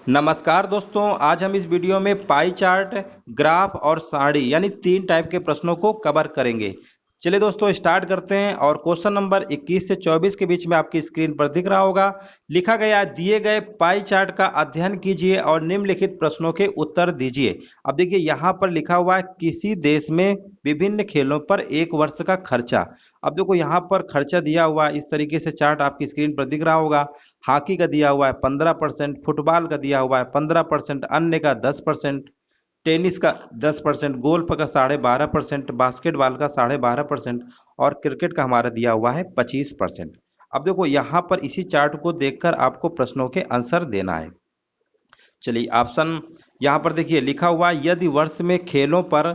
नमस्कार दोस्तों, आज हम इस वीडियो में पाई चार्ट, ग्राफ और सारणी यानी 3 टाइप के प्रश्नों को कवर करेंगे। चलिए दोस्तों स्टार्ट करते हैं। और क्वेश्चन नंबर 21 से 24 के बीच में आपकी स्क्रीन पर दिख रहा होगा, लिखा गया है, दिए गए पाई चार्ट का अध्ययन कीजिए और निम्नलिखित प्रश्नों के उत्तर दीजिए। अब देखिए यहाँ पर लिखा हुआ है किसी देश में विभिन्न खेलों पर 1 वर्ष का खर्चा। अब देखो यहाँ पर खर्चा दिया हुआ है, इस तरीके से चार्ट आपकी स्क्रीन पर दिख रहा होगा। हॉकी का दिया हुआ है 15%, फुटबॉल का दिया हुआ है 15%, अन्य का 10%, टेनिस का 10%, गोल्फ का 12.5%, बास्केटबॉल का 12.5% और क्रिकेट का हमारा दिया हुआ है 25%। अब देखो यहाँ पर इसी चार्ट को देखकर आपको प्रश्नों के आंसर देना है। चलिए ऑप्शन यहाँ पर देखिए लिखा हुआ है, यदि वर्ष में खेलों पर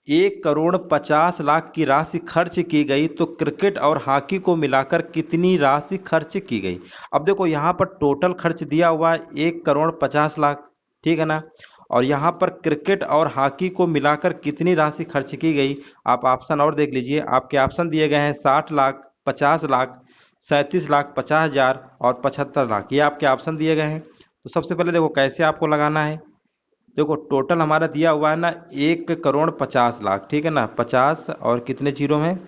1,50,00,000 की राशि खर्च की गई तो क्रिकेट और हॉकी को मिलाकर कितनी राशि खर्च की गई। अब देखो यहाँ पर टोटल खर्च दिया हुआ है 1,50,00,000, ठीक है ना। और यहाँ पर क्रिकेट और हॉकी को मिलाकर कितनी राशि खर्च की गई, आप ऑप्शन और देख लीजिए। आपके ऑप्शन दिए गए हैं 60 लाख, 50 लाख, 37 लाख, 50,000 और 75 लाख, ये आपके ऑप्शन दिए गए हैं। तो सबसे पहले देखो कैसे आपको लगाना है। देखो टोटल हमारा दिया हुआ है ना 1,50,00,000, ठीक है ना। 50 और कितने जीरो हैं,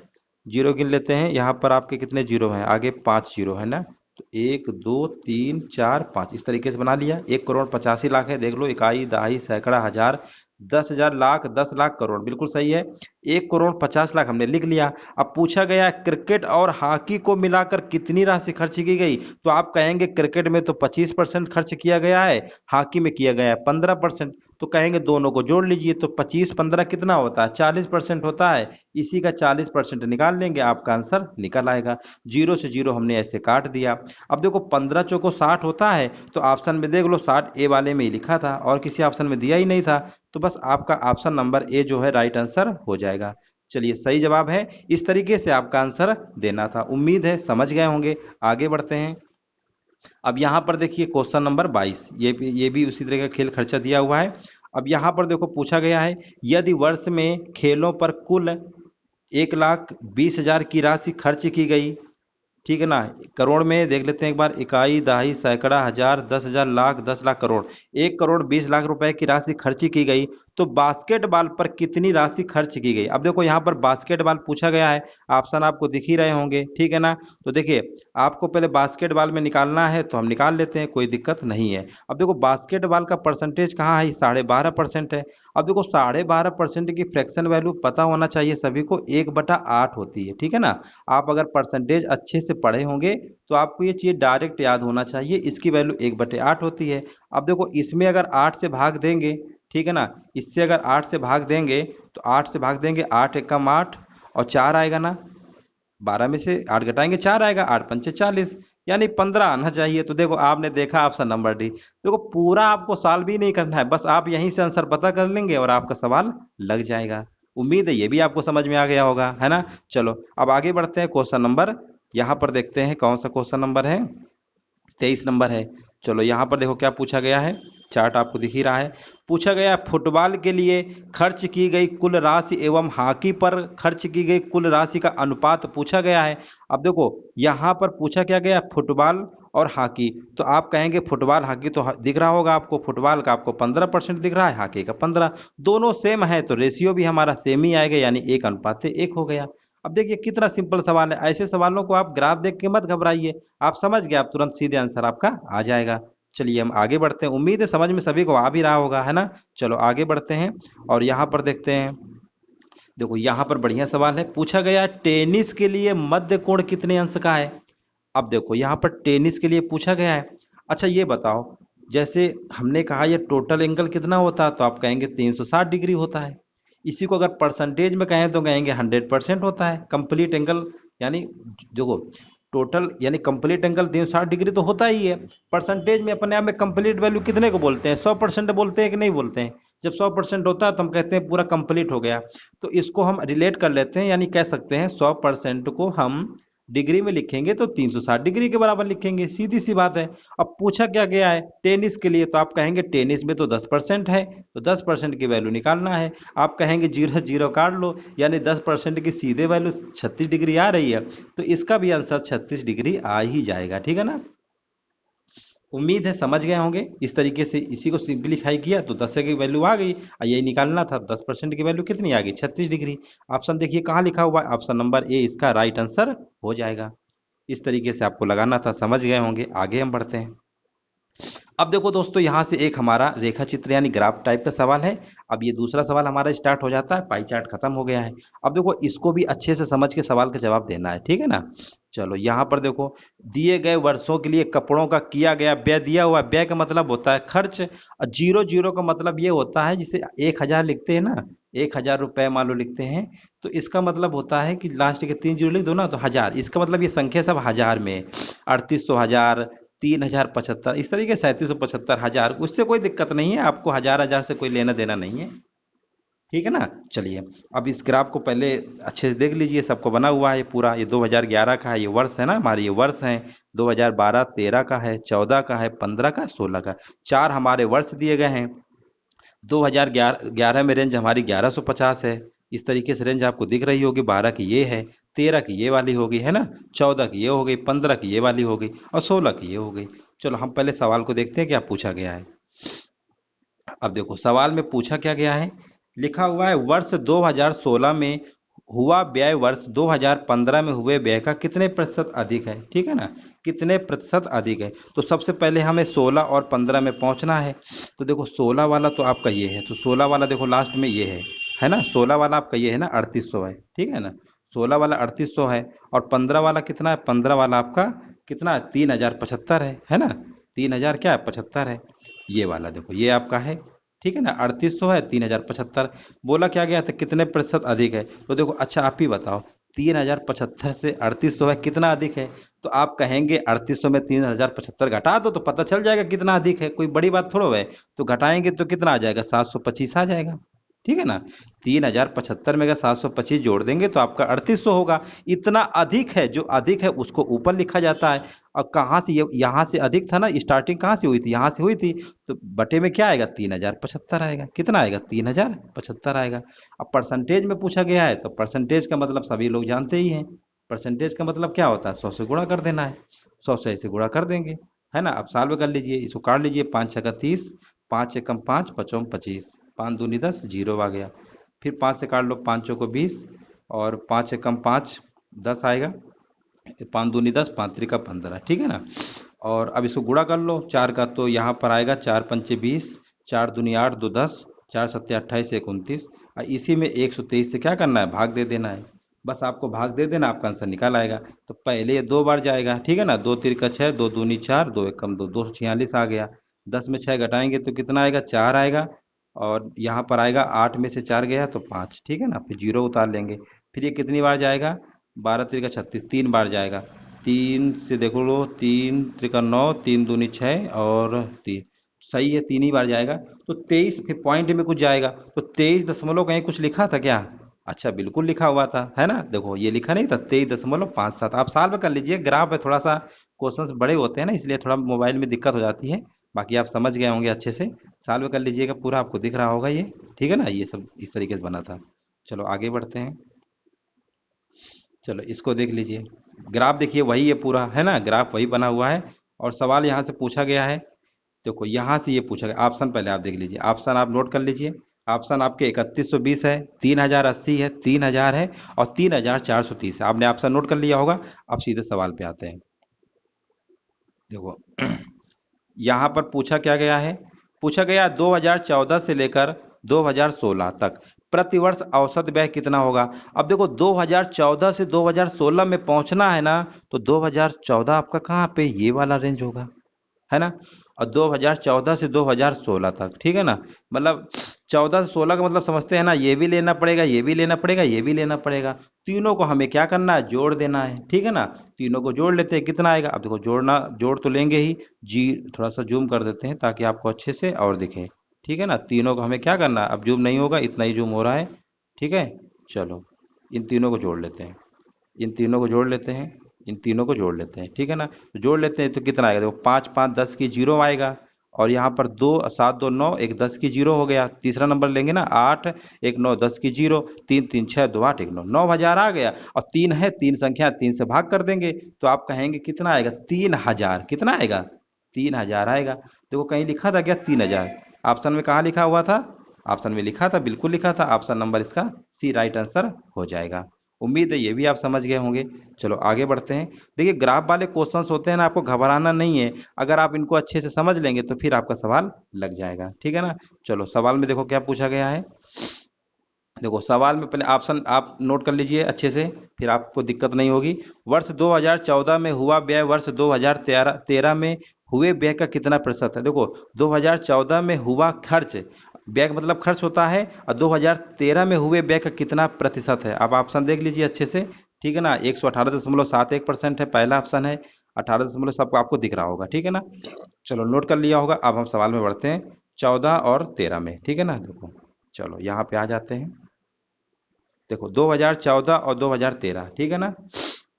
जीरो गिन लेते हैं। यहाँ पर आपके कितने जीरो हैं, आगे 5 जीरो है ना। तो 1 2 3 4 5 इस तरीके से बना लिया। 1,85,00,000 है, देख लो, इकाई दहाई सैकड़ा हजार 10,000 लाख 10 लाख करोड़, बिल्कुल सही है। 1,50,00,000 हमने लिख लिया। अब पूछा गया है क्रिकेट और हॉकी को मिलाकर कितनी राशि खर्च की गई, तो आप कहेंगे क्रिकेट में तो 25% खर्च किया गया है, हॉकी में किया गया है 15%। तो कहेंगे दोनों को जोड़ लीजिए, तो 25 15 कितना होता है, 40% होता है। इसी का 40% निकाल लेंगे, आपका आंसर निकल आएगा। जीरो से जीरो हमने ऐसे काट दिया। अब देखो 15 चौको 60 होता है, तो ऑप्शन में देख लो 60 ए वाले में ही लिखा था और किसी ऑप्शन में दिया ही नहीं था। तो बस आपका ऑप्शन नंबर ए जो है राइट आंसर हो जाएगा। चलिए सही जवाब है। इस तरीके से आपका आंसर देना था। उम्मीद है समझ गए होंगे। आगे बढ़ते हैं। अब यहाँ पर देखिए क्वेश्चन नंबर 22, ये भी उसी तरह का खेल खर्चा दिया हुआ है। अब यहाँ पर देखो पूछा गया है, यदि वर्ष में खेलों पर कुल 1,20,000 की राशि खर्च की गई, ठीक है ना। करोड़ में देख लेते हैं एक बार, इकाई दहाई सैकड़ा हजार 10,000 लाख 10 लाख करोड़, 1,20,00,000 रुपए की राशि खर्च की गई तो बास्केटबॉल पर कितनी राशि खर्च की गई। अब देखो यहाँ पर बास्केटबॉल पूछा गया है, ऑप्शन आपको दिख ही रहे होंगे, ठीक है ना। तो देखिए आपको पहले बास्केटबॉल में निकालना है तो हम निकाल लेते हैं, कोई दिक्कत नहीं है। अब देखो बास्केटबॉल का परसेंटेज कहाँ है, 12.5% है। अब देखो 12.5% की फ्रैक्शन वैल्यू पता होना चाहिए सभी को, 1/8 होती है, ठीक है ना। आप अगर परसेंटेज अच्छे से पढ़े होंगे तो आपको ये चीज़ डायरेक्ट याद होना चाहिए, इसकी वैल्यू 1/8 होती है। अब देखो इसमें अगर 8 से भाग देंगे, ठीक है ना, इससे अगर 8 से भाग देंगे तो 8 से भाग देंगे, 8 एकम 8 और 4 आएगा ना। 12 में से 8 घटाएंगे 4 आएगा, 8 पंचे 40, यानी 15 आना चाहिए। तो देखो आपने देखा ऑप्शन नंबर डी। देखो पूरा आपको सॉल्व भी नहीं करना है, बस आप यहीं से आंसर पता कर लेंगे और आपका सवाल लग जाएगा। उम्मीद है ये भी आपको समझ में आ गया होगा, है ना। चलो अब आगे बढ़ते हैं। क्वेश्चन नंबर यहाँ पर देखते हैं कौन सा क्वेश्चन नंबर है, 23 नंबर है। चलो यहाँ पर देखो क्या पूछा गया है, चार्ट आपको दिख ही रहा है। पूछा गया फुटबॉल के लिए खर्च की गई कुल राशि एवं हॉकी पर खर्च की गई कुल राशि का अनुपात पूछा गया है। अब देखो यहाँ पर पूछा क्या गया, फुटबॉल और हॉकी। तो आप कहेंगे फुटबॉल हॉकी तो दिख रहा होगा आपको, फुटबॉल का आपको 15% दिख रहा है, हॉकी का 15, दोनों सेम है तो रेशियो भी हमारा सेम ही आएगा, यानी 1:1 हो गया। अब देखिए कितना सिंपल सवाल है। ऐसे सवालों को आप ग्राफ देख के मत घबराइए, आप समझ गए, आप तुरंत सीधे आंसर आपका आ जाएगा। चलिए हम आगे बढ़ते हैं। उम्मीद है समझ में सभी को आ भी रहा होगा, है ना। चलो आगे बढ़ते हैं और यहाँ पर देखते हैं। देखो यहाँ पर बढ़िया सवाल है, पूछा गया टेनिस के लिए मध्य कोण कितने अंश का है। अब देखो यहाँ पर टेनिस के लिए पूछा गया है। अच्छा ये बताओ, जैसे हमने कहा ये टोटल एंगल कितना होता है, तो आप कहेंगे 360 डिग्री होता है। इसी को अगर परसेंटेज में कहें तो कहेंगे 100% होता है कंप्लीट एंगल, यानी देखो टोटल यानी कंप्लीट एंगल 360 डिग्री तो होता ही है। परसेंटेज में अपने आप में कंप्लीट वैल्यू कितने को बोलते हैं, 100% बोलते हैं कि नहीं बोलते हैं। जब 100% होता है तो हम कहते हैं पूरा कंप्लीट हो गया। तो इसको हम रिलेट कर लेते हैं, यानी कह सकते हैं 100% को हम डिग्री में लिखेंगे तो 360 डिग्री के बराबर लिखेंगे, सीधी सी बात है। अब पूछा क्या गया है टेनिस के लिए, तो आप कहेंगे टेनिस में तो 10% है, तो 10% की वैल्यू निकालना है। आप कहेंगे जीरो जीरो काट लो, यानी 10% की सीधे वैल्यू 36 डिग्री आ रही है, तो इसका भी आंसर 36 डिग्री आ ही जाएगा, ठीक है ना। उम्मीद है समझ गए होंगे। इस तरीके से इसी को सिंप्लीफाई किया तो 10 की वैल्यू आ गई, और यही निकालना था 10% की वैल्यू कितनी आ गई 36 डिग्री। ऑप्शन देखिए कहाँ लिखा हुआ है, ऑप्शन नंबर ए इसका राइट आंसर हो जाएगा। इस तरीके से आपको लगाना था, समझ गए होंगे। आगे हम बढ़ते हैं। अब देखो दोस्तों, यहाँ से एक हमारा रेखा चित्र यानी ग्राफ टाइप का सवाल है। अब ये दूसरा सवाल हमारा स्टार्ट हो जाता है, पाई चार्ट खत्म हो गया है। अब देखो इसको भी अच्छे से समझ के सवाल का जवाब देना है, ठीक है ना। चलो यहाँ पर देखो, दिए गए वर्षों के लिए कपड़ों का किया गया व्यय दिया हुआ। व्यय का मतलब होता है खर्च, और जीरो जीरो का मतलब ये होता है, जिसे 1000 लिखते हैं ना, 1000 रुपए मान लो लिखते हैं, तो इसका मतलब होता है कि लास्ट के 3 जीरो लिख दो ना तो हजार। इसका मतलब ये संख्या सब हजार में है। 3800, हजार, 3075, इस तरीके से 3775 हजार, उससे कोई दिक्कत नहीं है आपको, हजार हजार से कोई लेना देना नहीं है, ठीक है ना। चलिए अब इस ग्राफ को पहले अच्छे से देख लीजिए, सबको बना हुआ है ये पूरा। ये 2011 का है, ये वर्ष है ना हमारे, ये वर्ष है। 2012 13 का है, 14 का है, 15 का, 16 का, चार हमारे वर्ष दिए गए हैं। 2011 में रेंज हमारी 1150 है। इस तरीके से रेंज आपको दिख रही होगी। 12 की ये है, 13 की ये वाली होगी, है ना, 14 की ये हो गई, 15 की ये वाली हो गई, और 16 की ये हो गई। चलो हम पहले सवाल को देखते हैं क्या पूछा गया है। अब देखो सवाल में पूछा क्या गया है, लिखा हुआ है वर्ष 2016 में हुआ व्यय वर्ष 2015 में हुए व्यय का कितने प्रतिशत अधिक है, ठीक है ना, कितने प्रतिशत अधिक है। तो सबसे पहले हमें 16 और 15 में पहुंचना है। तो देखो 16 वाला तो आपका ये है, तो 16 वाला देखो लास्ट में ये है ना, 16 वाला आपका ये है ना 3800 है, ठीक है ना, 16 वाला 3800 है। और 15 वाला कितना है, 15 वाला आपका कितना है, 3075 है ना, 3000 क्या है 75 है। ये वाला देखो ये आपका है, ठीक है ना, 3800 है, 3075। बोला क्या गया था कितने प्रतिशत अधिक है, तो देखो अच्छा आप ही बताओ, 3075 से 3800 है कितना अधिक है। तो आप कहेंगे 3800 में 3075 घटा दो तो पता चल जाएगा कितना अधिक है, कोई बड़ी बात थोड़ा है। तो घटाएंगे तो कितना आ जाएगा, 725 आ जाएगा, ठीक है ना। 3075 में अगर 725 जोड़ देंगे तो आपका 3800 होगा। इतना अधिक है, जो अधिक है उसको ऊपर लिखा जाता है। और कहाँ से, ये यहाँ से अधिक था ना, स्टार्टिंग कहाँ से हुई थी, यहाँ से हुई थी, तो बटे में क्या आएगा 3075 आएगा, कितना आएगा 3075 आएगा। अब परसेंटेज में पूछा गया है, तो परसेंटेज का मतलब सभी लोग जानते ही हैं। परसेंटेज का मतलब क्या होता है, 100 से गुणा कर देना है, 100 से ऐसे गुणा कर देंगे, है ना। अब सॉल्व कर लीजिए, इसको काट लीजिए, 5 छक्का 30, 5 एकम 5, 5 25, 5 दूनी 10, जीरो आ गया। फिर 5 से काट लो, 5 चौको 20, और 5 एकम 5, 10 आएगा, 5 दूनी 10, 5 त्रिका 15, ठीक है ना। और अब इसको गुणा कर लो, 4 का तो यहाँ पर आएगा 4 पंचे 20, 4 दूनी 8, 2 10, 4 सत्ते 28, 29, और इसी में 123 से क्या करना है, भाग दे देना है। बस आपको भाग दे देना, आपका आंसर निकल आएगा। तो पहले ये 2 बार जाएगा, ठीक है ना, 2 तिरका 6, 2 दूनी 4, 2 एकम 2, 246 आ गया। 10 में 6 घटाएंगे तो कितना आएगा, 4 आएगा। और यहाँ पर आएगा 8 में से 4 गया तो 5, ठीक है ना, फिर जीरो उतार लेंगे। फिर ये कितनी बार जाएगा, 12 तिरका 36, 3 बार जाएगा। 3 से देखो लो, 3 त्रिका 9, 3 दूनी 6, और 3, सही है, 3 ही बार जाएगा। तो 23, फिर पॉइंट में कुछ जाएगा, तो 23 दशमलव कहीं कुछ लिखा था क्या, अच्छा बिल्कुल लिखा हुआ था, है ना, देखो ये लिखा नहीं था 23.57। आप सॉल्व कर लीजिए, ग्राफ है थोड़ा सा, क्वेश्चंस बड़े होते हैं ना, इसलिए थोड़ा मोबाइल में दिक्कत हो जाती है। बाकी आप समझ गए होंगे अच्छे से, सॉल्व कर लीजिएगा, पूरा आपको दिख रहा होगा ये, ठीक है ना, ये सब इस तरीके से बना था। चलो आगे बढ़ते हैं। चलो इसको देख लीजिए, ग्राफ देखिए वही है पूरा, है ना, ग्राफ वही बना हुआ है। और सवाल यहाँ से पूछा गया है, देखो यहाँ से ये पूछा गया। ऑप्शन पहले आप देख लीजिए, ऑप्शन आप नोट कर लीजिए। ऑप्शन आपके 3120 है, 3080 है, 3000 है, और 3430 है। आपने ऑप्शन नोट कर लिया होगा। अब सीधे सवाल पे आते हैं। देखो यहाँ पर पूछा क्या गया है, पूछा गया 2014 से लेकर 2016 तक प्रतिवर्ष औसत व्यय कितना होगा। अब देखो 2014 से 2016 में पहुंचना है ना, तो 2014 आपका कहाँ पे, ये वाला रेंज होगा, है ना। और 2014 से 2016 तक, ठीक है ना, मतलब 14 से 16 का मतलब समझते हैं ना, ये भी लेना पड़ेगा, ये भी लेना पड़ेगा, ये भी लेना पड़ेगा। तीनों को हमें क्या करना है, जोड़ देना है, ठीक है ना। तीनों को जोड़ लेते हैं, कितना आएगा, अब देखो जोड़ना, जोड़ तो लेंगे ही जी। थोड़ा सा जूम कर देते हैं ताकि आपको अच्छे से और दिखे, ठीक है ना। तीनों को हमें क्या करना है, अब जूम नहीं होगा, इतना ही जूम हो रहा है, ठीक है। चलो इन तीनों को जोड़ लेते हैं, इन तीनों को जोड़ लेते हैं, इन तीनों को जोड़ लेते हैं, ठीक है ना। तो जोड़ लेते हैं तो कितना आएगा, देखो 5 5 10 की जीरो आएगा। और यहाँ पर 2 7 2 9, एक 10 की जीरो हो गया। तीसरा नंबर लेंगे ना, 8 1 9 10 की जीरो, 3 3 6 2 8 1 9, 9000 आ गया। और 3 है, 3 संख्या 3 से भाग कर देंगे तो आप कहेंगे कितना आएगा, 3000, कितना आएगा 3,000 आएगा। देखो कहीं लिखा था क्या 3,000? ऑप्शन में कहाँ लिखा हुआ था? ऑप्शन में लिखा था, बिल्कुल लिखा था। ऑप्शन नंबर इसका सी राइट आंसर हो जाएगा। उम्मीद है ये भी आप समझ गए होंगे। चलो आगे बढ़ते हैं। देखिए ग्राफ वाले क्वेश्चंस होते हैं ना, आपको घबराना नहीं है। अगर आप इनको अच्छे से समझ लेंगे तो फिर आपका सवाल लग जाएगा, ठीक है ना। चलो सवाल में देखो क्या पूछा गया है। देखो सवाल में पहले ऑप्शन आप नोट कर लीजिए अच्छे से, फिर आपको दिक्कत नहीं होगी। वर्ष 2014 में हुआ व्यय वर्ष 2013 में हुए व्यय का कितना प्रतिशत है? देखो 2014 में हुआ खर्च, व्यय का मतलब खर्च होता है, और 2013 में हुए व्यय का कितना प्रतिशत है? आप ऑप्शन देख लीजिए अच्छे से, ठीक है ना। 118.71% है पहला ऑप्शन है, 18 सबको आपको दिख रहा होगा, ठीक है ना। चलो नोट कर लिया होगा। अब हम सवाल में बढ़ते हैं 14 और 13 में, ठीक है ना। देखो चलो यहाँ पे आ जाते हैं। देखो 2014 और 2013, ठीक है ना।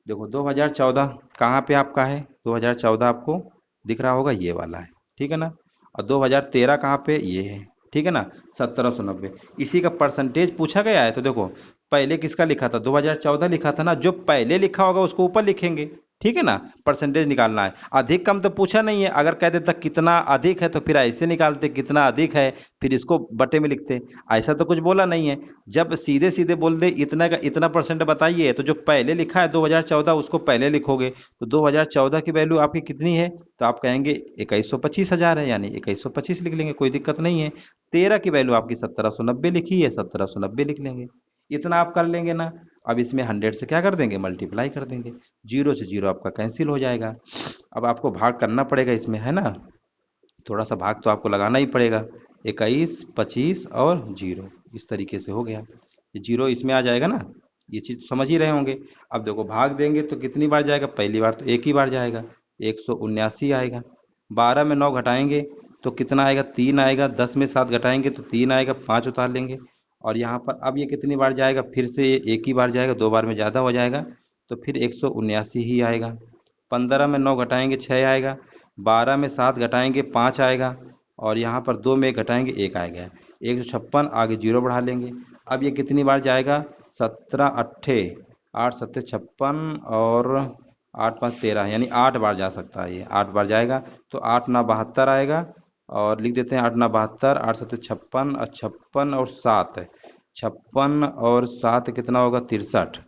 देखो 2014 कहाँ पे आपका है? 2014 आपको दिख रहा होगा, ये वाला है, ठीक है ना। और 2013 कहाँ पे? ये है, ठीक है ना। 1790 इसी का परसेंटेज पूछा गया है। तो देखो पहले किसका लिखा था? 2014 लिखा था ना। जो पहले लिखा होगा उसको ऊपर लिखेंगे, ठीक है ना। परसेंटेज निकालना है। अधिक कम तो पूछा नहीं है। अगर कह देता कितना अधिक है तो फिर ऐसे निकालते, कितना अधिक है फिर इसको बटे में लिखते। ऐसा तो कुछ बोला नहीं है। जब सीधे सीधे बोल दे इतना का इतना परसेंट बताइए, तो जो पहले लिखा है 2014 उसको पहले लिखोगे। तो 2014 की वैल्यू आपकी कितनी है? तो आप कहेंगे 21,25,000 है, यानी 2125 लिख लेंगे, कोई दिक्कत नहीं है। 13 की वैल्यू आपकी 1790 लिखी है, 1790 लिख लेंगे। इतना आप कर लेंगे ना। अब इसमें 100 से क्या कर देंगे? मल्टीप्लाई कर देंगे। जीरो से जीरो आपका कैंसिल हो जाएगा। अब आपको भाग करना पड़ेगा इसमें, है ना। थोड़ा सा भाग तो आपको लगाना ही पड़ेगा। 21, 25 और जीरो, इस तरीके से हो गया। ये जीरो इसमें आ जाएगा ना, ये चीज़ समझ ही रहे होंगे। अब देखो भाग देंगे तो कितनी बार जाएगा? पहली बार तो एक ही बार जाएगा, 179 आएगा। 12 में 9 घटाएंगे तो कितना आएगा? 3 आएगा। 10 में 7 घटाएंगे तो 3 आएगा, 5 उतार लेंगे। और यहाँ पर अब ये कितनी बार जाएगा? फिर से ये एक ही बार जाएगा, 2 बार में ज़्यादा हो जाएगा, तो फिर 179 ही आएगा। 15 में 9 घटाएंगे 6 आएगा। 12 में 7 घटाएंगे 5 आएगा। और यहाँ पर 2 में 1 घटाएंगे 1 आएगा। 156, आगे जीरो बढ़ा लेंगे। अब ये कितनी बार जाएगा? 17 अट्ठे 8 सत्ते 56 और 8 5 13, यानी 8 बार जा सकता है। ये 8 बार जाएगा तो 8 ना 72 आएगा। और लिख देते हैं 8 ना 72, 8 सत्ते 56 और 56 और 7 है, 56 और 7 कितना होगा? 63।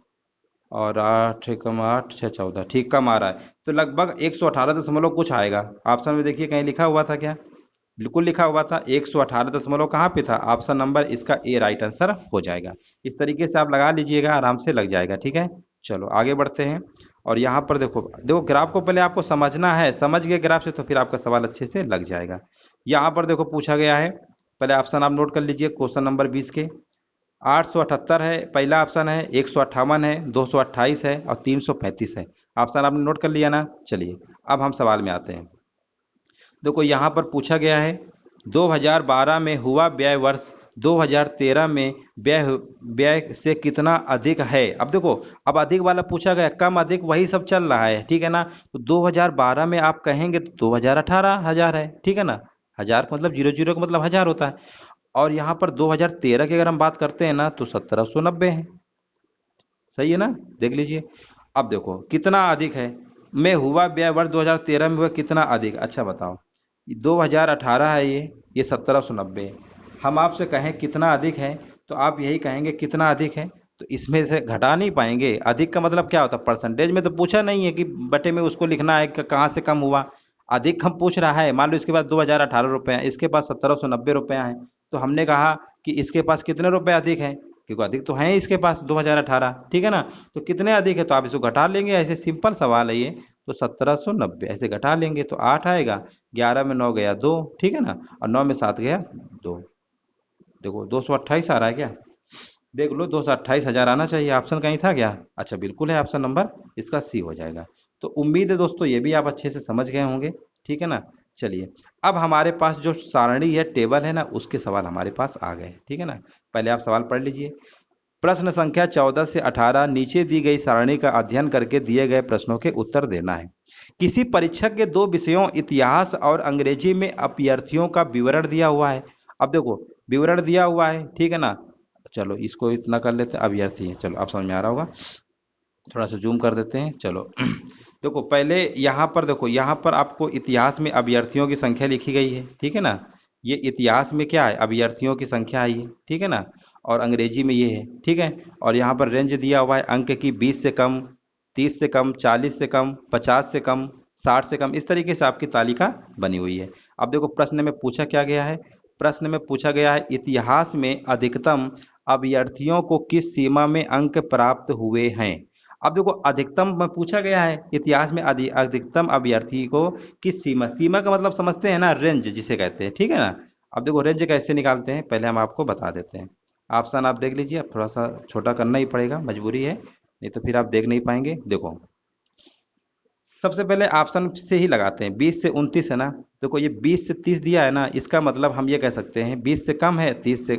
और 8 एकम 8 6 14, ठीक कम आ रहा है। तो लगभग 118 दशमलव कुछ आएगा। ऑप्शन में देखिए कहीं लिखा हुआ था क्या? बिल्कुल लिखा हुआ था। 118 दशमलव कहाँ पे था? ऑप्शन नंबर इसका ए राइट आंसर हो जाएगा। इस तरीके से आप लगा लीजिएगा, आराम से लग जाएगा, ठीक है। चलो आगे बढ़ते हैं। और यहाँ पर देखो देखो ग्राफ को पहले आपको समझना है। समझ गए ग्राफ से तो फिर आपका सवाल अच्छे से लग जाएगा। यहाँ पर देखो पूछा गया है, पहले ऑप्शन आप नोट कर लीजिए क्वेश्चन नंबर 20 के। 878 है पहला ऑप्शन है, 158 है, 228 है और 335 है। ऑप्शन आपने नोट कर लिया ना। चलिए अब हम सवाल में आते हैं। देखो यहाँ पर पूछा गया है 2012 में हुआ व्यय वर्ष 2013 में व्यय व्यय से कितना अधिक है। अब देखो अब अधिक वाला पूछा गया, कम अधिक वही सब चल रहा है, ठीक है ना। तो 2012 में आप कहेंगे तो 2018 हजार है, ठीक है ना। हजार का मतलब जीरो, जीरो का मतलब हजार होता है। और यहाँ पर 2013 की अगर हम बात करते हैं ना तो 1790 है। सही है ना, देख लीजिए। अब देखो कितना अधिक है में हुआ व्यय वर्ष 2013 में हुआ कितना अधिक। अच्छा बताओ, 2018 है ये 1790 है। हम आपसे कहें कितना अधिक है तो आप यही कहेंगे कितना अधिक है। तो इसमें से घटा नहीं पाएंगे। अधिक का मतलब क्या होता है? परसेंटेज में तो पूछा नहीं है कि बटे में उसको लिखना है कि कहाँ से कम हुआ। अधिक हम पूछ रहा है, मान लो इसके पास 2018 रुपये हैं, इसके पास 1790 रुपये हैं। तो हमने कहा कि इसके पास कितने रुपए अधिक हैं, क्योंकि अधिक तो है इसके पास 2018, ठीक है ना। तो कितने अधिक है तो आप इसको घटा लेंगे, ऐसे सिंपल सवाल है ये। तो 1790 ऐसे घटा लेंगे तो 8 आएगा। 11 में 9 गया 2, ठीक है ना। और 9 में 7 गया 2। देखो 228 आ रहा है क्या? देख लो 228,000 आना चाहिए। ऑप्शन कहीं था क्या? अच्छा बिल्कुल है, ऑप्शन नंबर इसका सी हो जाएगा। तो उम्मीद है दोस्तों ये भी आप अच्छे से समझ गए होंगे, ठीक है ना। चलिए अब हमारे पास जो सारणी है, टेबल है ना, उसके सवाल हमारे पास आ गए, ठीक है ना। पहले आप सवाल पढ़ लीजिए। प्रश्न संख्या 14 से 18 नीचे दी गई सारणी का अध्ययन करके दिए गए प्रश्नों के उत्तर देना है। किसी परीक्षक के दो विषयों इतिहास और अंग्रेजी में अभ्यर्थियों का विवरण दिया हुआ है। अब देखो विवरण दिया हुआ है, ठीक है ना। चलो इसको इतना कर लेते हैं, अभ्यर्थी है। चलो आप समझ में आ रहा होगा, थोड़ा सा जूम कर देते हैं। चलो देखो पहले यहाँ पर देखो, यहाँ पर आपको इतिहास में अभ्यर्थियों की संख्या लिखी गई है, ठीक है ना। ये इतिहास में क्या है, अभ्यर्थियों की संख्या आई है, ठीक है ना। और अंग्रेजी में ये है, ठीक है। और यहाँ पर रेंज दिया हुआ है अंक की, 20 से कम, 30 से कम, 40 से कम, 50 से कम, 60 से कम, इस तरीके से आपकी तालिका बनी हुई है। अब देखो प्रश्न में पूछा क्या गया है, प्रश्न में पूछा गया है इतिहास में अधिकतम अभ्यर्थियों को किस सीमा में अंक प्राप्त हुए हैं। अब देखो अधिकतम में पूछा गया है इतिहास में अधिकतम अभ्यर्थी को किस सीमा, सीमा का मतलब समझते हैं ना, रेंज जिसे कहते हैं, ठीक है ना। अब देखो रेंज कैसे निकालते हैं पहले हम आपको बता देते हैं। ऑप्शन आप देख लीजिए, अब थोड़ा सा छोटा करना ही पड़ेगा, मजबूरी है, नहीं तो फिर आप देख नहीं पाएंगे। देखो सबसे पहले ऑप्शन से ही लगाते हैं, 20 से 29 है ना। देखो ये 20 से 30 दिया है ना, इसका मतलब हम ये कह सकते हैं 20 से कम है, 30 से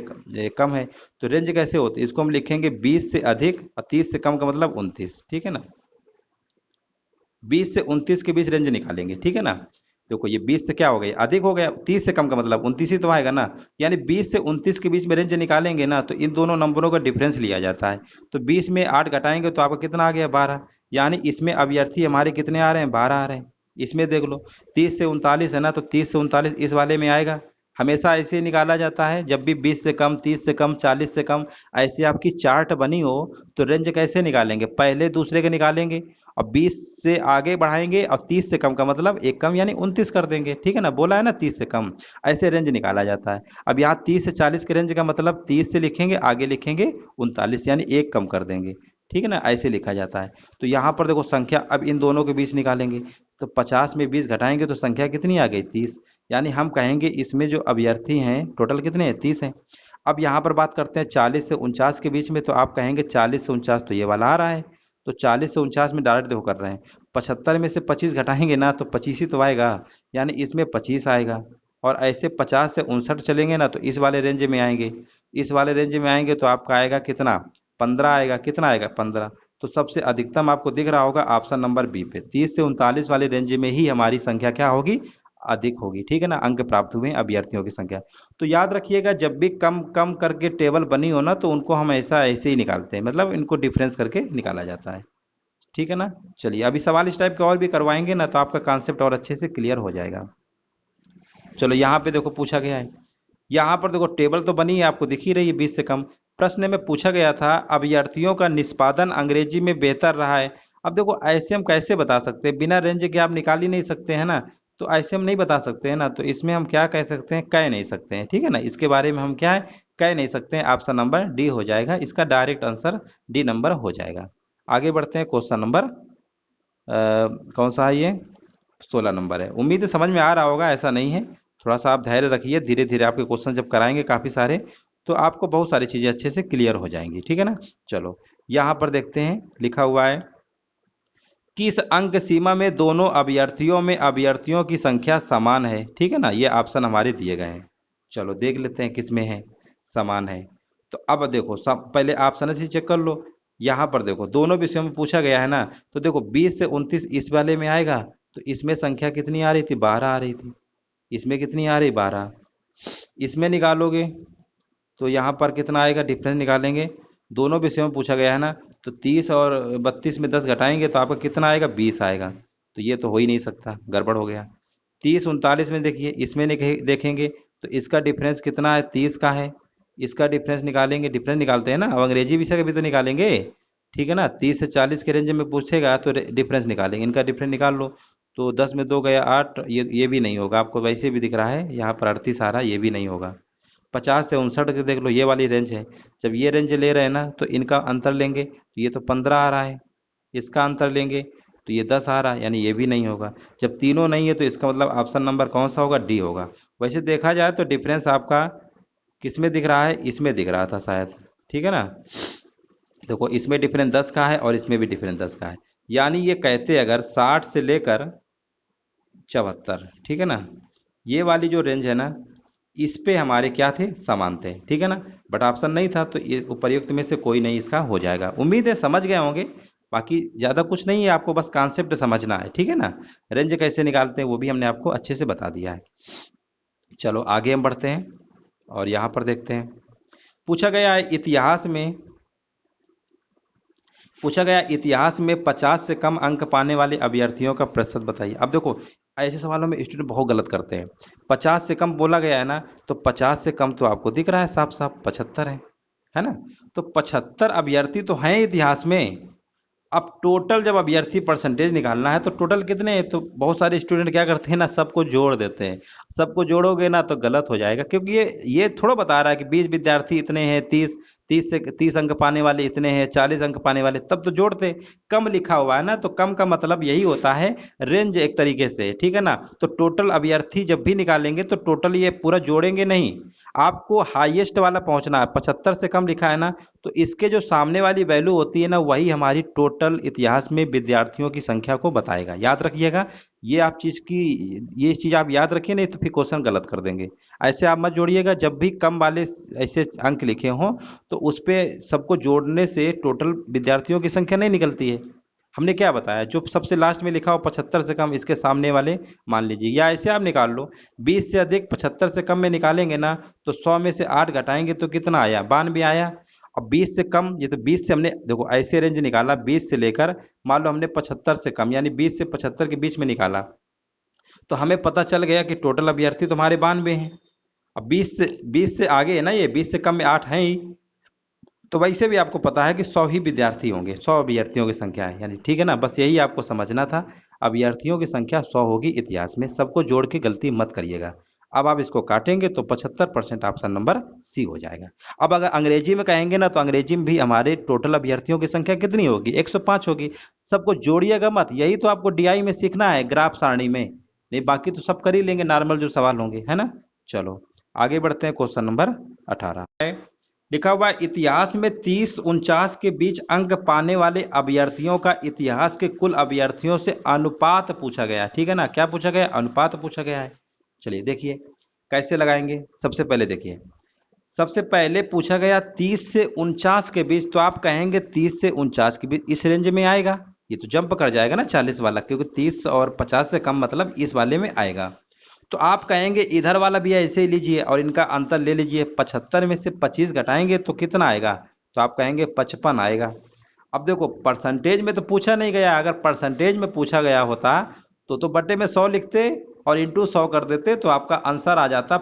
कम है। तो रेंज कैसे होती है, इसको हम लिखेंगे 20 से अधिक और 30 से कम का मतलब 29, ठीक है ना। 20 से 29 के बीच रेंज निकालेंगे, ठीक है ना। देखो ये 20 से क्या हो गया, अधिक हो गया, 30 से कम का मतलब 29 ही तो आएगा ना। यानी 20 से 29 के बीच में रेंज निकालेंगे ना, तो इन दोनों नंबरों का डिफरेंस लिया जाता है। तो 20 में 8 घटाएंगे तो आपका कितना आ गया, 12। यानी इसमें अभ्यर्थी हमारे कितने आ रहे हैं, 12 आ रहे हैं। इसमें देख लो 30 से 39 है ना, तो 30 से 39 इस वाले में आएगा। हमेशा ऐसे ही निकाला जाता है, जब भी 20 से कम, 30 से कम, 40 से कम ऐसी आपकी चार्ट बनी हो, तो रेंज कैसे निकालेंगे, पहले दूसरे के निकालेंगे और 20 से आगे बढ़ाएंगे और 30 से कम का मतलब एक कम यानी 29 कर देंगे, ठीक है ना। बोला है ना 30 से कम, ऐसे रेंज निकाला जाता है। अब यहाँ 30 से 40 के रेंज का मतलब 30 से लिखेंगे, आगे लिखेंगे 39 यानी एक कम कर देंगे, ठीक है ना, ऐसे लिखा जाता है। तो यहाँ पर देखो संख्या अब इन दोनों के बीच निकालेंगे, तो 50 में 20 घटाएंगे तो संख्या कितनी आ गई, 30। यानी हम कहेंगे इसमें जो अभ्यर्थी हैं टोटल कितने हैं, 30 हैं। अब यहाँ पर बात करते हैं 40 से 49 के बीच में, तो आप कहेंगे 40 से 49 तो ये वाला आ रहा है, तो 40 से 49 में डायरेक्ट देखो कर रहे हैं। 75 में से 25 घटाएंगे ना तो 25 ही तो आएगा, यानी इसमें 25 आएगा। और ऐसे 50 से 59 चलेंगे ना तो इस वाले रेंज में आएंगे, इस वाले रेंज में आएंगे तो आपका आएगा कितना, 15 आएगा, कितना आएगा 15। तो सबसे अधिकतम आपको दिख रहा होगा ऑप्शन नंबर बी पे, 30 से 39 वाले रेंज में ही हमारी संख्या क्या होगी, अधिक होगी, ठीक है ना, अंक प्राप्त हुए अभ्यर्थियों की संख्या। तो याद रखिएगा जब भी कम कम करके टेबल बनी हो ना, तो उनको हम ऐसा ऐसे ही निकालते हैं, मतलब इनको डिफरेंस करके निकाला जाता है, ठीक है ना। चलिए अभी सवाल इस टाइप के और भी करवाएंगे ना, तो आपका कॉन्सेप्ट और अच्छे से क्लियर हो जाएगा। चलो यहाँ पे देखो पूछा गया है, यहाँ पर देखो टेबल तो बनी है, आपको दिख ही रही है 20 से कम। प्रश्न में पूछा गया था अभ्यर्थियों का निष्पादन अंग्रेजी में बेहतर रहा है। अब देखो ऐसे हम कैसे बता सकते हैं, बिना रेंज के आप निकाल ही नहीं सकते हैं ना, तो ऐसे हम नहीं बता सकते हैं ना, तो इसमें हम क्या कह सकते हैं, कह नहीं सकते हैं, ठीक है ना। इसके बारे में हम क्या है, कह नहीं सकते हैं। ऑप्शन नंबर डी हो जाएगा इसका डायरेक्ट आंसर, डी नंबर हो जाएगा। आगे बढ़ते हैं, क्वेश्चन नंबर कौन सा है ये, 16 नंबर है। उम्मीद है समझ में आ रहा होगा, ऐसा नहीं है। थोड़ा सा आप धैर्य रखिए, धीरे धीरे आपके क्वेश्चन जब कराएंगे काफ़ी सारे, तो आपको बहुत सारी चीज़ें अच्छे से क्लियर हो जाएंगी, ठीक है ना। चलो यहाँ पर देखते हैं, लिखा हुआ है किस अंक सीमा में दोनों अभ्यर्थियों में अभ्यर्थियों की संख्या समान है, ठीक है ना। ये ऑप्शन हमारे दिए गए हैं, चलो देख लेते हैं किस में है, समान है। तो अब देखो सब पहले ऑप्शन से चेक कर लो। यहाँ पर देखो दोनों विषयों में पूछा गया है ना, तो देखो 20 से 29 इस वाले में आएगा, तो इसमें संख्या कितनी आ रही थी, 12 आ रही थी। इसमें कितनी आ रही, 12। इसमें निकालोगे तो यहाँ पर कितना आएगा, डिफरेंस निकालेंगे। दोनों विषयों में पूछा गया है ना, तो 30 और 32 में 10 घटाएंगे तो आपका कितना आएगा, 20 आएगा। तो ये तो हो ही नहीं सकता, गड़बड़ हो गया। 30 39 में देखिए, इसमें देखेंगे तो इसका डिफरेंस कितना है, 30 का है। इसका डिफरेंस निकालेंगे, डिफरेंस निकालते हैं ना, अब अंग्रेजी विषय का भी तो निकालेंगे, ठीक है ना। 30 से 40 के रेंज में पूछेगा तो डिफरेंस निकालेंगे, इनका डिफरेंस निकाल लो। तो 10 में 2 गया 8, ये भी नहीं होगा, आपको वैसे भी दिख रहा है यहाँ पर 38 आ रहा है, ये भी नहीं होगा। 50 से 59 के देख लो, ये वाली रेंज है। जब ये रेंज ले रहे हैं ना, तो इनका अंतर लेंगे तो ये तो 15 आ रहा है, इसका अंतर लेंगे तो ये 10 आ रहा है, यानी ये भी नहीं होगा। जब तीनों नहीं है तो इसका मतलब ऑप्शन नंबर कौन सा होगा, डी होगा। वैसे देखा जाए तो डिफरेंस आपका किस में दिख रहा है, इसमें दिख रहा था शायद, ठीक है ना। देखो इसमें डिफरेंस 10 का है और इसमें भी डिफरेंस 10 का है, यानी ये कहते अगर 60 से लेकर 74, ठीक है ना, ये वाली जो रेंज है ना, इस पे हमारे क्या थे, समान थे, ठीक है ना। बट ऑप्शन नहीं था, तो ये उपर्युक्त में से कोई नहीं इसका हो जाएगा। उम्मीद है समझ गए होंगे, बाकी ज़्यादा कुछ नहीं है, आपको बस कॉन्सेप्ट समझना है, ठीक है ना। रेंज कैसे निकालते हैं वो भी हमने आपको अच्छे से बता दिया है। चलो आगे हम बढ़ते हैं और यहाँ पर देखते हैं, पूछा गया है पूछा गया इतिहास में 50 से कम अंक पाने वाले अभ्यर्थियों का प्रतिशत बताइए। अब देखो ऐसे सवालों में स्टूडेंट बहुत गलत करते हैं। 50 से कम बोला गया है ना, तो 50 से कम तो आपको दिख रहा है साफ साफ 75 है ना। तो 75 अभ्यर्थी तो हैं इतिहास में। अब टोटल जब अभ्यर्थी परसेंटेज निकालना है तो टोटल कितने हैं, तो बहुत सारे स्टूडेंट क्या करते हैं ना, सबको जोड़ देते हैं। सबको जोड़ोगे ना तो गलत हो जाएगा, क्योंकि ये थोड़ा बता रहा है कि 20 विद्यार्थी इतने हैं, 30 अंक पाने वाले इतने हैं, 40 अंक पाने वाले, तब तो जोड़ते। कम लिखा हुआ है ना, तो कम का मतलब यही होता है रेंज एक तरीके से, ठीक है ना। तो टोटल अभ्यर्थी जब भी निकालेंगे तो टोटल ये पूरा जोड़ेंगे नहीं, आपको हाईएस्ट वाला पहुंचना है। 75 से कम लिखा है ना, तो इसके जो सामने वाली वैल्यू होती है ना, वही हमारी टोटल इतिहास में विद्यार्थियों की संख्या को बताएगा। याद रखिएगा, ये चीज आप याद रखिए, नहीं तो फिर क्वेश्चन गलत कर देंगे। ऐसे आप मत जोड़िएगा, जब भी कम वाले ऐसे अंक लिखे हों तो उस पे सबको जोड़ने से टोटल विद्यार्थियों की संख्या नहीं निकलती है। हमने क्या बताया, जो सबसे लास्ट में लिखा हो 75 से कम, इसके सामने वाले मान लीजिए, या ऐसे आप निकाल लो 20 से अधिक 75 से कम में निकालेंगे ना, तो 100 में से 8 घटाएंगे तो कितना आया, 92 आया। अब 20 से कम, ये तो 20 से हमने देखो ऐसे रेंज निकाला, 20 से लेकर मान लो हमने 75 से कम यानी 20 से 75 के बीच में निकाला, तो हमें पता चल गया कि टोटल अभ्यर्थी तुम्हारे 92 हैं। अब 20 से आगे है ना, ये 20 से कम में 8 हैं ही, तो वैसे भी आपको पता है कि 100 ही विद्यार्थी होंगे, 100 अभ्यर्थियों की संख्या है यानी, ठीक है ना। बस यही आपको समझना था, अभ्यर्थियों की संख्या 100 होगी इतिहास में। सबको जोड़ के गलती मत करिएगा। अब आप इसको काटेंगे तो 75% ऑप्शन नंबर सी हो जाएगा। अब अगर अंग्रेजी में कहेंगे ना, तो अंग्रेजी में भी हमारे टोटल अभ्यर्थियों की संख्या कितनी होगी, 105 होगी। सबको जोड़िएगा मत, यही तो आपको डीआई में सीखना है, ग्राफ सारणी में। नहीं बाकी तो सब कर ही लेंगे, नॉर्मल जो सवाल होंगे, है ना। चलो आगे बढ़ते हैं, क्वेश्चन नंबर 18 है, लिखा हुआ है इतिहास में 30-49 के बीच अंक पाने वाले अभ्यर्थियों का इतिहास के कुल अभ्यर्थियों से अनुपात पूछा गया है। ठीक है ना, क्या पूछा गया, अनुपात पूछा गया है। चलिए देखिए कैसे लगाएंगे। सबसे पहले देखिए, सबसे पहले पूछा गया 30 से 49 के बीच, तो आप कहेंगे 30 से 49 के बीच इस रेंज में आएगा। ये तो जंप कर जाएगा ना 40 वाला, क्योंकि 30 और 50 से कम मतलब इस वाले में आएगा। तो आप कहेंगे इधर वाला भी ऐसे ही लीजिए और इनका अंतर ले लीजिए, 75 में से 25 घटाएंगे तो कितना आएगा, तो आप कहेंगे 55 आएगा। अब देखो परसेंटेज में तो पूछा नहीं गया, अगर परसेंटेज में पूछा गया होता तो बटे में 100 लिखते और इंटू 100 कर देते, तो आपका आंसर आ जाता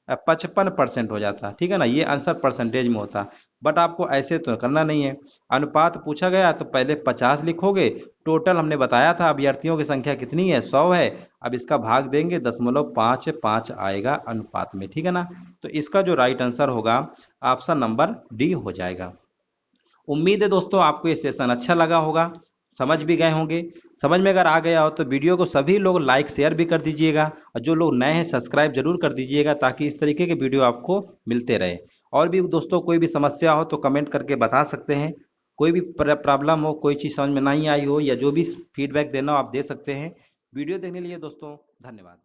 55% हो जाता, ठीक है ना। ये आंसर परसेंटेज में होता, बट आपको ऐसे तो करना नहीं है। अनुपात पूछा गया तो पहले 50 लिखोगे, टोटल हमने बताया था अभ्यर्थियों की संख्या कितनी है, 100 है। अब इसका भाग देंगे 0.55 आएगा अनुपात में, ठीक है ना। तो इसका जो राइट आंसर होगा ऑप्शन नंबर डी हो जाएगा। उम्मीद है दोस्तों आपको ये सेशन अच्छा लगा होगा, समझ भी गए होंगे। समझ में अगर आ गया हो तो वीडियो को सभी लोग लाइक शेयर भी कर दीजिएगा, और जो लोग नए हैं सब्सक्राइब जरूर कर दीजिएगा, ताकि इस तरीके के वीडियो आपको मिलते रहे। और भी दोस्तों कोई भी समस्या हो तो कमेंट करके बता सकते हैं, कोई भी प्रॉब्लम हो, कोई चीज़ समझ में नहीं आई हो, या जो भी फीडबैक देना हो आप दे सकते हैं। वीडियो देखने के लिए दोस्तों धन्यवाद।